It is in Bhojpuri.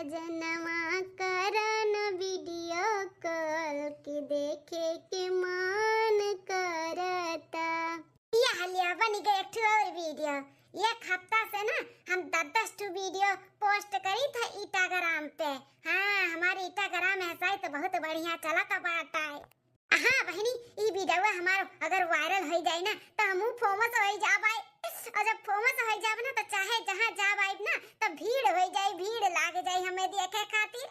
सजनवा करन वीडियो कॉल के देखे के मन करता। ये हालिया बन गए एक और वीडियो। एक हफ्ता से ना हम 10-10 वीडियो पोस्ट करी था इंस्टाग्राम पे। हाँ, हमारी इंस्टाग्राम ऐसा ही तो बहुत बढ़िया चला था बाटा है। हाँ बहनी, ये वीडियो हमारा अगर वायरल हो जाए ना तो हम फेमस हो जाए। और जब फेमस हो जाए ना तो चाहे जहाँ जाए ना तो भीड़ हो जाए, भीड़ लाग जाए हमें देखे खातिर।